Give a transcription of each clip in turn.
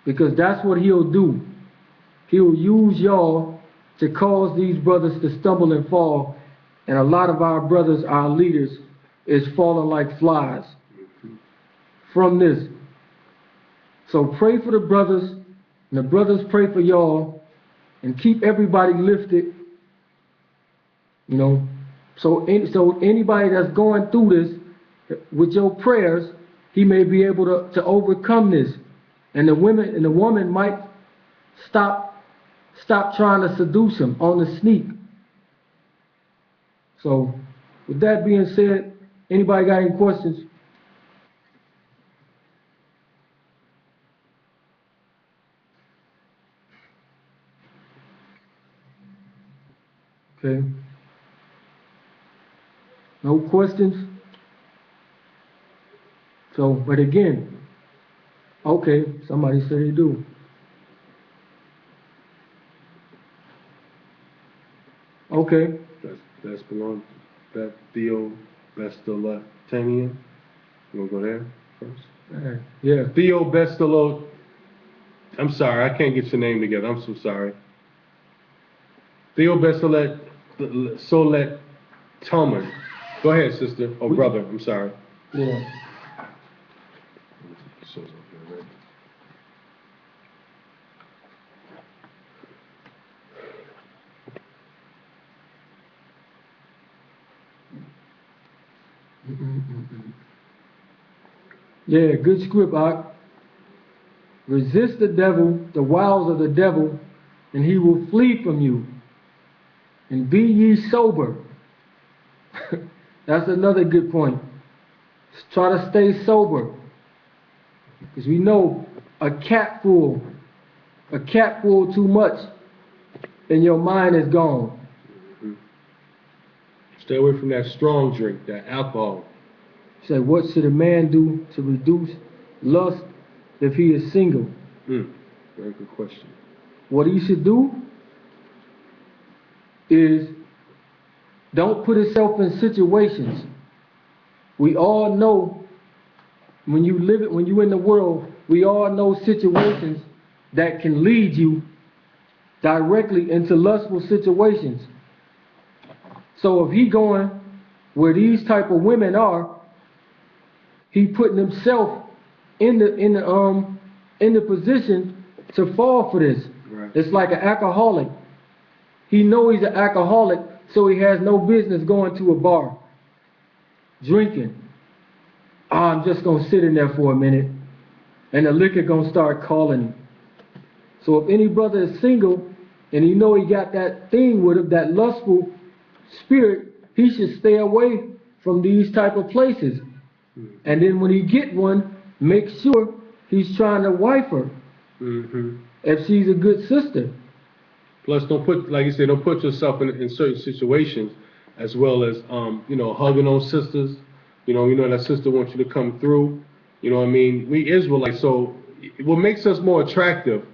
because that's what he'll do. He'll use y'all to cause these brothers to stumble and fall, and a lot of our brothers, our leaders, is falling like flies from this. So pray for the brothers, and the brothers pray for y'all, and keep everybody lifted, you know. So anybody that's going through this, with your prayers, he may be able to overcome this. And the woman might stop trying to seduce him on the sneak. So with that being said, anybody got any questions? Okay. No questions? So, but again, okay, somebody said they do. Okay. That's belong that Theo Bestolatanian. You wanna go there first? Yeah. Theo Bestolo. I'm sorry, I can't get your name together. I'm so sorry. Theo Bestolet Solet Tillman. Go ahead, sister. Oh, brother. I'm sorry. Yeah. Shows up here, right? Yeah, good script, Ak. Resist the devil, the wiles of the devil, and he will flee from you. And be ye sober. That's another good point. Try to stay sober. Because we know a cat full too much, and your mind is gone. Stay away from that strong drink, that alcohol. He said, what should a man do to reduce lust if he is single? Very good question. What he should do is don't put himself in situations. We all know when you in the world, we all know situations that can lead you directly into lustful situations. So if he going where these type of women are, he putting himself in the position to fall for this. Right. It's like an alcoholic. He knows he's an alcoholic, so he has no business going to a bar, drinking. I'm just gonna sit in there for a minute, and the liquor gonna start calling him. So if any brother is single, and he know he got that thing with him, that lustful spirit, he should stay away from these type of places. And then when he get one, make sure he's trying to wife her. If she's a good sister. Plus, don't put, like you said, don't put yourself in certain situations, as well as, hugging on sisters. You know that sister wants you to come through. You know what I mean? We Israelites, so what makes us more attractive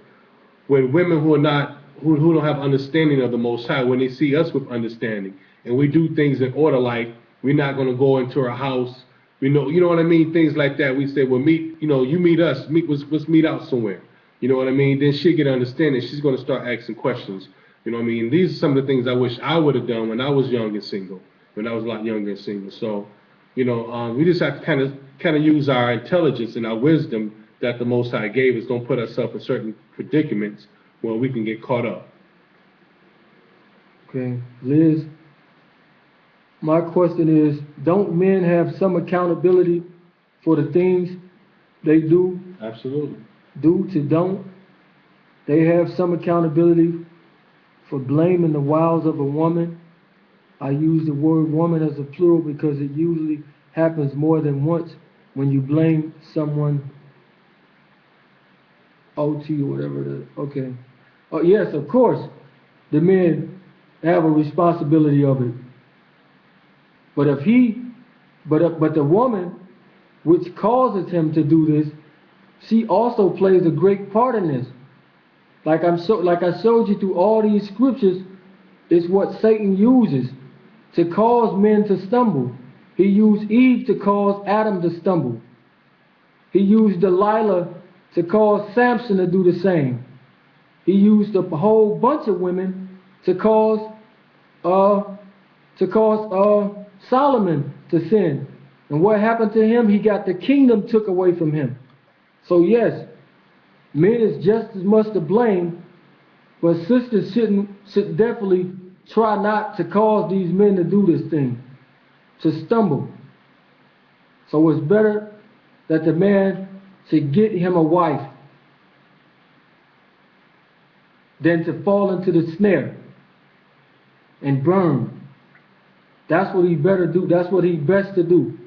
when women who don't have understanding of the Most High, when they see us with understanding, and we do things in order, like we're not going to go into her house. You know what I mean? Things like that. We say, well, you meet us. Let's meet out somewhere. You know what I mean? Then she'll get understanding. She's going to start asking questions. You know what I mean? These are some of the things I wish I would have done when I was young and single. When I was a lot younger and single. So, we just have to kind of use our intelligence and our wisdom that the Most High gave us. Don't put ourselves in certain predicaments where we can get caught up. Okay, Liz. My question is, don't men have some accountability for the things they do? Absolutely. Do to don't? They have some accountability for blaming the wiles of a woman. I use the word woman as a plural because it usually happens more than once when you blame someone, OT or whatever it is. Okay. Oh, yes, of course, the men have a responsibility of it. But but the woman, which causes him to do this, she also plays a great part in this. Like I showed you through all these scriptures, it's what Satan uses to cause men to stumble. He used Eve to cause Adam to stumble. He used Delilah to cause Samson to do the same. He used a whole bunch of women to cause Solomon to sin. And what happened to him? He got the kingdom took away from him. So yes, men is just as much to blame, but sisters should definitely try not to cause these men to do this thing, to stumble. So it's better that the man should get him a wife than to fall into the snare and burn. That's what he better do. That's what he best to do.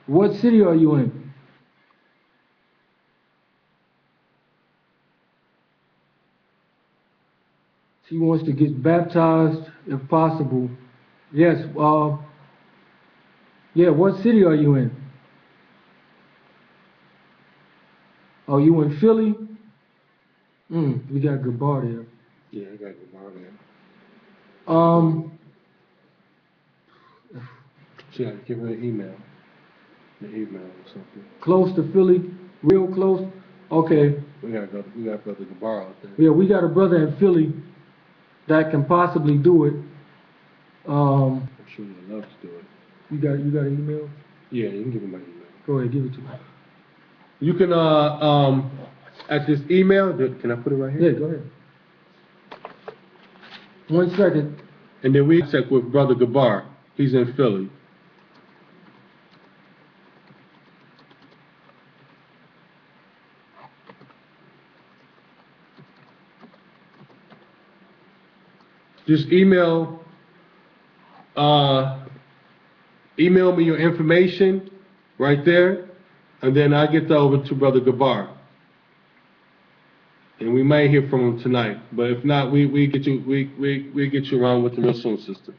What city are you in? She wants to get baptized if possible. Yes, yeah, what city are you in? Oh, you in Philly? We got Gabar there. Yeah, I got Gabar there. Should I give her an email? An email or something. Close to Philly? Real close? Okay. We got Brother Gabar out there. Yeah, we got a brother in Philly that can possibly do it. I'm sure he'd love to do it. You got an email? Yeah, you can give him my email. Go ahead, give it to me. You can at this email, can I put it right here? Yeah, go ahead. 1 second. And then we check with Brother Gabar. He's in Philly. Just email me your information right there, and then I get that over to Brother Gabar. And we might hear from him tonight, but if not, we get you around with the real soon, sister.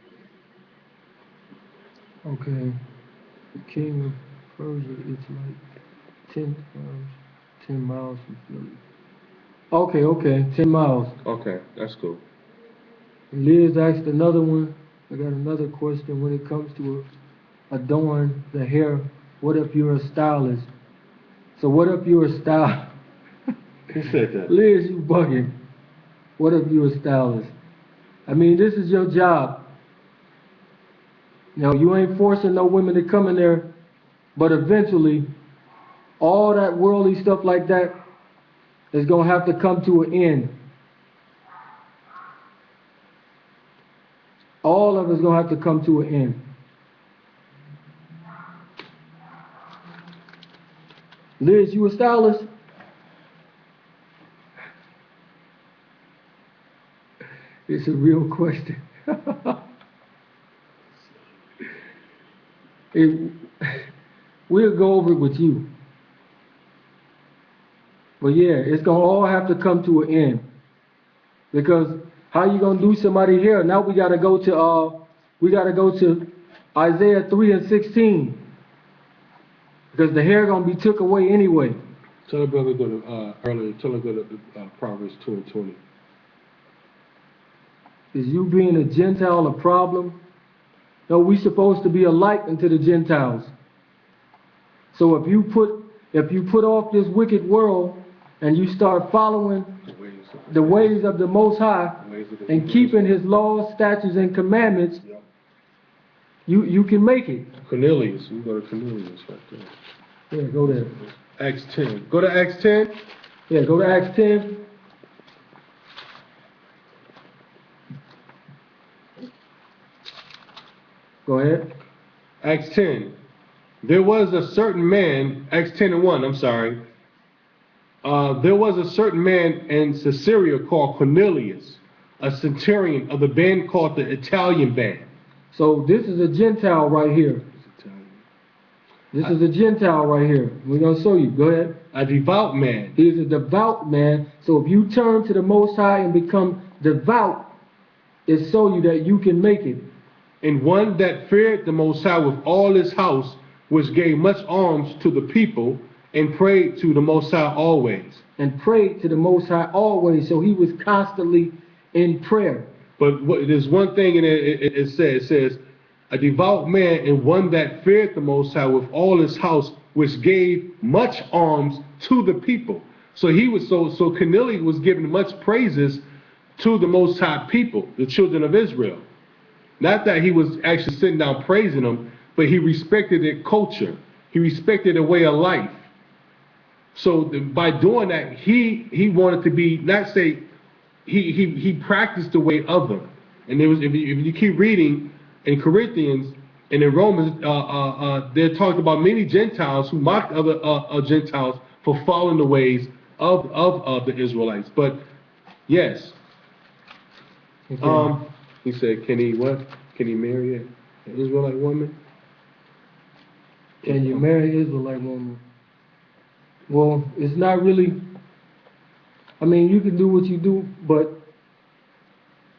Okay. The king of Persia, it's like 10 miles from Philly. Okay, 10 miles. Okay, that's cool. Liz asked another one. I got another question when it comes to adorn the hair. What if you're a stylist? So what if you're a stylist? Who said that? Liz, you bugging. What if you're a stylist? I mean, this is your job. You know, you ain't forcing no women to come in there, but eventually, all that worldly stuff like that is going to have to come to an end. All of it's going to have to come to an end. Liz, you a stylist? It's a real question. We'll go over it with you. But yeah, it's going to all have to come to an end. Because how you going to do somebody here? Now we got to go to Isaiah 3:16. Because the hair going to be took away anyway. Tell the brother go to Proverbs 2:20. Is you being a Gentile a problem? No, we supposed to be a light unto the Gentiles. So if you put off this wicked world and you start following the ways of the Most High and keeping His laws, statutes, and commandments, you can make it. Cornelius, we go to Cornelius right there. Yeah, go there. Acts 10. Go to Acts 10. Yeah, go to Acts 10. Go ahead. Acts 10. There was a certain man, Acts 10:1, I'm sorry. There was a certain man in Caesarea called Cornelius, a centurion of the band called the Italian band. So this is a Gentile right here. This is a Gentile right here. We're going to show you. Go ahead. A devout man. He is a devout man. So if you turn to the Most High and become devout, it shows you that you can make it. And one that feared the Most High with all his house, which gave much alms to the people, and prayed to the Most High always. And prayed to the Most High always. So he was constantly in prayer. But there's one thing in it says, a devout man and one that feared the Most High with all his house, which gave much alms to the people. So so Cornelius was giving much praises to the Most High people, the children of Israel. Not that he was actually sitting down praising them, but he respected their culture. He respected their way of life. So by doing that, he wanted to be, not say, he practiced the way of them. And there was, if you keep reading in Corinthians and in Romans, they're talking about many Gentiles who mocked other Gentiles for following the ways of the Israelites. But yes, Okay. he said, can he what? Can he marry an Israelite woman? Can you marry an Israelite woman? Well, it's not really, I mean, you can do what you do, but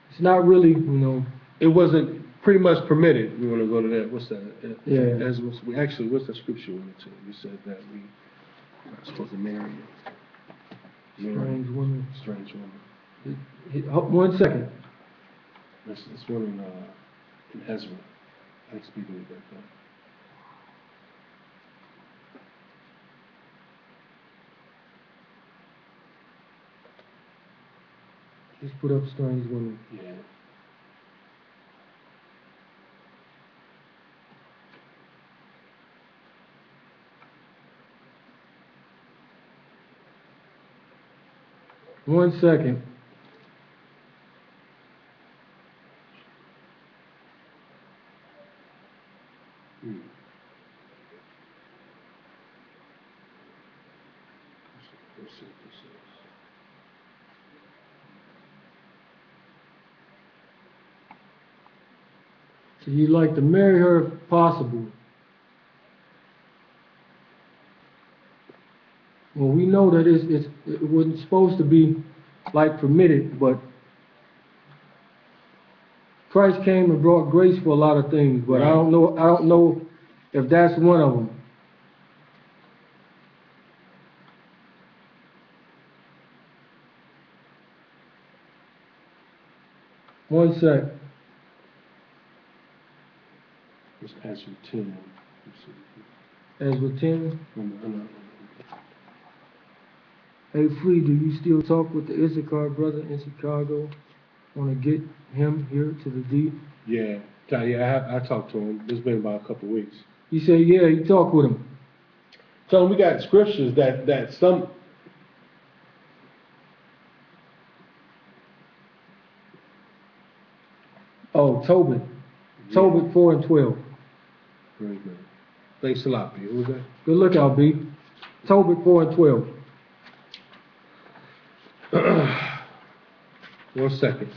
it's not really, you know. It wasn't pretty much permitted. We want to go to that. What's that? Yeah. Actually, what's the scripture we went to? You said that we are not supposed to marry Strange woman. Strange woman. One second. This one in Ezra. I speak with that. Just put up strange woman. Yeah. One second. So you'd like to marry her if possible. Well, we know that it wasn't supposed to be like permitted, but Christ came and brought grace for a lot of things, but I don't know if that's one of them. One sec. It's Ezra 10. Ezra 10. Hey, Free, do you still talk with the Issachar brother in Chicago? Want to get him here to the D? Yeah, I talked to him. It's been about a couple of weeks. He said, yeah, he talked with him. So we got scriptures that some. Oh, Tobit. Tobit 4 and 12. Very good. Thanks a lot, B. Who was that? Good lookout, B. Tobit 4 and 12. 1 second.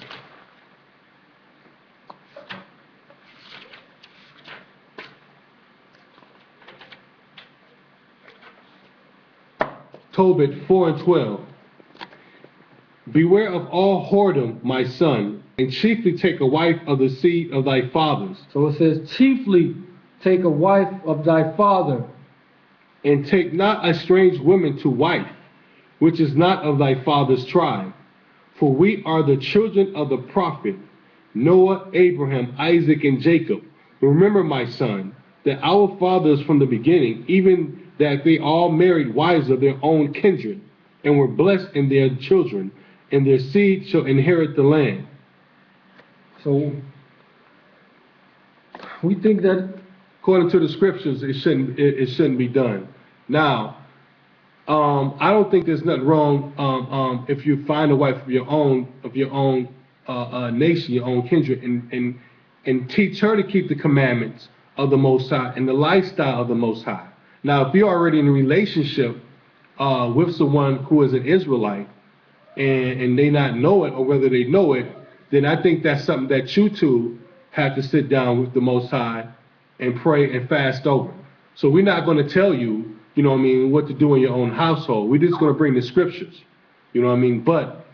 Tobit 4 and 12. Beware of all whoredom, my son, and chiefly take a wife of the seed of thy fathers. So it says, chiefly take a wife of thy father. And take not a strange woman to wife, which is not of thy father's tribe. For we are the children of the prophet, Noah, Abraham, Isaac, and Jacob. Remember, my son, that our fathers from the beginning, even that they all married wives of their own kindred, and were blessed in their children, and their seed shall inherit the land. So we think that according to the scriptures, it shouldn't be done. Now, I don't think there's nothing wrong if you find a wife of your own nation, your own kindred, and teach her to keep the commandments of the Most High and the lifestyle of the Most High. Now, if you're already in a relationship with someone who is an Israelite and they not know it, or whether they know it, then I think that's something that you two have to sit down with the Most High and pray and fast over. So we're not going to tell you, you know what I mean, what to do in your own household. We're just going to bring the scriptures, you know what I mean? But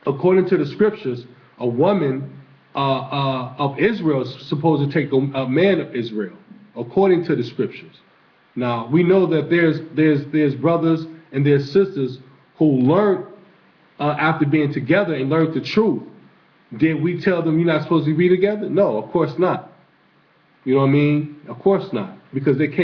according to the scriptures, a woman of Israel is supposed to take a man of Israel, according to the scriptures. Now, we know that there's brothers and there's sisters who learn after being together and learned the truth. Did we tell them you're not supposed to be together? No, of course not. You know what I mean? Of course not. Because they can't.